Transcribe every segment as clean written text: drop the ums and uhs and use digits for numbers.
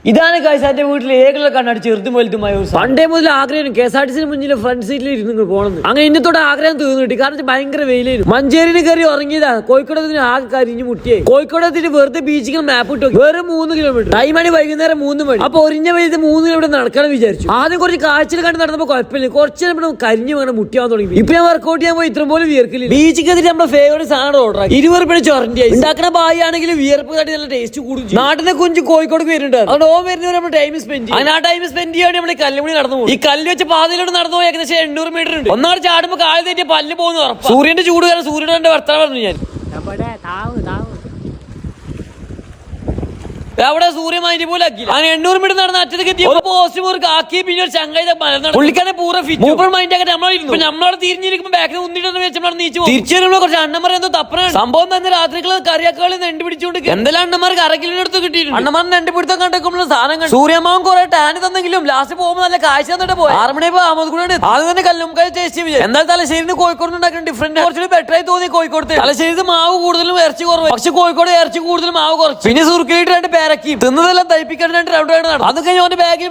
ഇതാണ് കൈസാന്റെ വീട്ടിൽ ഏകളുടെ കണ്ണാടി ചെറുതും വലുതുമായ ഒരു പണ്ടേ മുതൽ ആഗ്രഹം KSRTC മുന്നിൽ ഫ്രണ്ട് സീറ്റിൽ ഇരുന്ന് പോകണം. അങ്ങനെ ഇന്നത്തോടെ ആഗ്രഹം തീർന്നു കിട്ടി. കാരണം ഭയങ്കര വെയിലായിരുന്നു. മഞ്ചേരിന് കയറി ഉറങ്ങിയതാ. കോഴിക്കോടത്തിന് ആകെ കരിഞ്ഞു മുട്ടിയായി. കോഴിക്കോടത്തിന് വെറുതെ ബീച്ചിൽ മാപ്പ് ഇട്ടു. വേറെ 3 കിലോമീറ്റർ. ടൈമാണ് വൈകുന്നേരം 3 മണി. അപ്പൊ ഒരിഞ്ഞ വെയിലത്ത് 3 കിലോമീറ്റർ നടക്കണം വിചാരിച്ചു. ആദ്യം കുറച്ച് കാഴ്ചയിൽ കണ്ട് നടന്നപ്പോ കുഴപ്പമില്ല. കുറച്ച് കരിഞ്ഞു അങ്ങനെ മുട്ടിയാൻ തുടങ്ങി. ഇപ്പൊ ഞാൻ വർക്കൗട്ട് ചെയ്യാൻ പോയി ഇത്രയും പോലും വിയർക്കില്ല. ബീച്ചിക്കെതിരെ നമ്മുടെ ഫേവറേറ്റ് സാധനം ഓർഡർ ആക്കി 20 രൂപ ചൊറണ്ടി. ഉണ്ടാക്കുന്ന ബായി ആണെങ്കിൽ വിയർപ്പ് കാട്ടി നല്ല ടേസ്റ്റ് കൂടും. നാട്ടിലെ കുഞ്ചു കോഴിക്കോട് വരുന്നുണ്ട്. അതുകൊണ്ട് ഓ വരുന്നവർ നമ്മുടെ ടൈം സ്പെൻഡ് ചെയ്യും. അങ്ങനെ ആ ടൈം സ്പെൻഡ് ചെയ്യാൻ നമ്മൾ കല്ലുമണി നടന്നു പോകും. ഈ കല്ല് വെച്ച് പാതയിലൂടെ നടന്നു പോയി ഏകദേശം 800 മീറ്റർ ഉണ്ട്. ഒന്നാട് ചാടുമ്പോ കാല് തെറ്റിയ പല്ല് പോകുന്നു ഉറപ്പ്. സൂര്യന്റെ ചൂട് കാരണം സൂര്യന്റെ വർത്തമാനം പറഞ്ഞു ഞാൻ. അവിടെ സൂര്യമായിട്ട് പോലെ ആക്കിയില്ല. അങ്ങനെ 800 മീറ്റർ നടന്ന അറ്റത്തേക്ക് എത്തി. പോസ്റ്റ് മുറുക്ക് ആക്കി പിന്നെ ഒരു ചങ്ങായി പുള്ളിക്കാരെ പൂർണ്ണ ഫിറ്റ് സൂപ്പർ മൈൻഡ് ആക്കി നമ്മളവിടെ തിരിഞ്ഞിരിക്കുമ്പോൾ ബാക്കിൽ ഉന്നിട്ട് വെച്ച് നമ്മൾ നീച്ചു തിരിച്ചു വരുമ്പോൾ കുറച്ച് അണ്ണന്മാർ എന്തോ തപ്പനാണ്. സംഭവം തന്നെ രാത്രികൾ കറിയാക്കളി നെണ്ട് പിടിച്ചുകൊണ്ട് എന്തെല്ലാം അണ്ണന്മാർക്ക് അരക്കിലോടുത്ത് കിട്ടിയിട്ടുണ്ട്. അണ്ണന്മാർ നെണ്ട് പിടുത്തം കണ്ടെക്കുമ്പോൾ സാധനം സൂര്യമാവും കുറെ ടാന് തന്നെങ്കിലും ലാസ്റ്റ് പോകുമ്പോൾ നല്ല കാഴ്ച തന്നിട്ട് പോയി. 6 മണി ആമത് കൂടെ ആദ്യം തന്നെ കല്ലുമുക്കായി ടേസ്റ്റ് ചെയ്യും. എന്നാൽ തലശ്ശേരിന് കോഴിക്കോട് ഉണ്ടാക്കുന്ന ഡിഫറെന്റ് കുറച്ചുകൂടി ബെറ്ററായി തോന്നി കോഴിക്കോട്. തലശ്ശേരി മാവ് കൂടുതലും ഇറച്ചി കുറവ്. പക്ഷെ കോഴിക്കോട് ഇറച്ചി കൂടുതലും മാവ് കുറച്ച്. പിന്നെ സുർക്കിലിട്ട് 2 പേരക്കി തിന്നതെല്ലാം തയ്പ്പിക്കാൻ 2 റൗണ്ട് നടന്നു. അത് കഴിഞ്ഞ് അവന്റെ ബാഗിൽ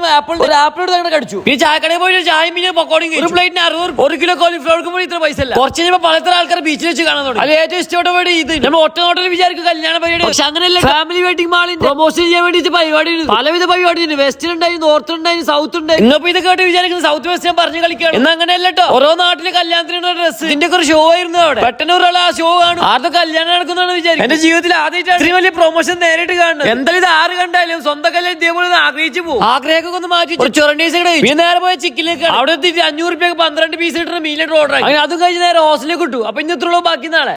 ഒരു ആപ്പിൾ എടുത്ത് കടിച്ചു. പിന്നെ ചായക്കടയിൽ പോയി ചായ പിന്നെ പക്കോടയും ഒരു പ്ലേറ്റിന് 60 1 കിലോ കോളിഫ്ലവർക്ക് പോയി ഇത്ര പൈസ അല്ല. കുറച്ച് കഴിഞ്ഞപ്പോൾ പലതര ആൾക്കാർ ബീച്ചിൽ വെച്ച് കാണാൻ തുടങ്ങി. അത് ഏറ്റവും ഇഷ്ടപ്പെട്ട പരിപാടി ഇത്. നമ്മൾ ഒറ്റ നോട്ടിൽ വിചാരിക്കും കല്യാണ പരിപാടി. പക്ഷെ അങ്ങനെയല്ല. ഫാമിലി വെഡിങ് മാളിൽ പ്രൊമോഷൻ ചെയ്യാൻ വേണ്ടി പരിപാടി പലവിധ പരിപാടി ഉണ്ട്. വെസ്റ്റ് ഉണ്ടായി, നോർത്ത് ഉണ്ടായി, സൗത്ത് ഉണ്ട്. ഇന്നപ്പോ ഇതൊക്കെ ആയിട്ട് വിചാരിക്കുന്നത് സൗത്ത് വെസ്റ്റ് ഞാൻ പറഞ്ഞു കളിക്കുകയാണ്. എന്നാ അങ്ങനെയല്ല കേട്ടോ. ഓരോ നാട്ടിലെ കല്യാണത്തിനുള്ള ഡ്രസ്സ് ഇതിന്റെ ഒക്കെ ഒരു ഷോ ആയിരുന്നു അവിടെ. പെട്ടെന്ന് ഒരാൾ ആ ഷോ കാണും. ആരുടെ കല്യാണം നടക്കുന്നതാണ് വിചാരിക്കും. എന്റെ ജീവിതത്തിൽ ആദ്യമായിട്ട് ഇത്രയും വലിയ പ്രൊമോഷൻ നേരിട്ട് കാണുന്നത്. എന്തായാലും ഇത് ആര് കണ്ടാലും സ്വന്തം കല്യാണം ഇതേപോലെ ആഗ്രഹിച്ചു പോകും. ആഗ്രഹമൊക്കെ ഒന്ന് മാറ്റി പിന്നെ നേരെ പോയ ചിക്കനിലേക്ക് അവിടെ 500 രൂപയ്ക്ക് 12 പീസ് കിട്ടുന്ന മീലിട്ട് ഓർഡർ ആക്കി. അതും കഴിഞ്ഞ് നേരെ ഹോസ്റ്റലിലേക്ക് കിട്ടും. അപ്പൊ ഇന്നത്രയുള്ളൂ ബാക്കി നാളെ.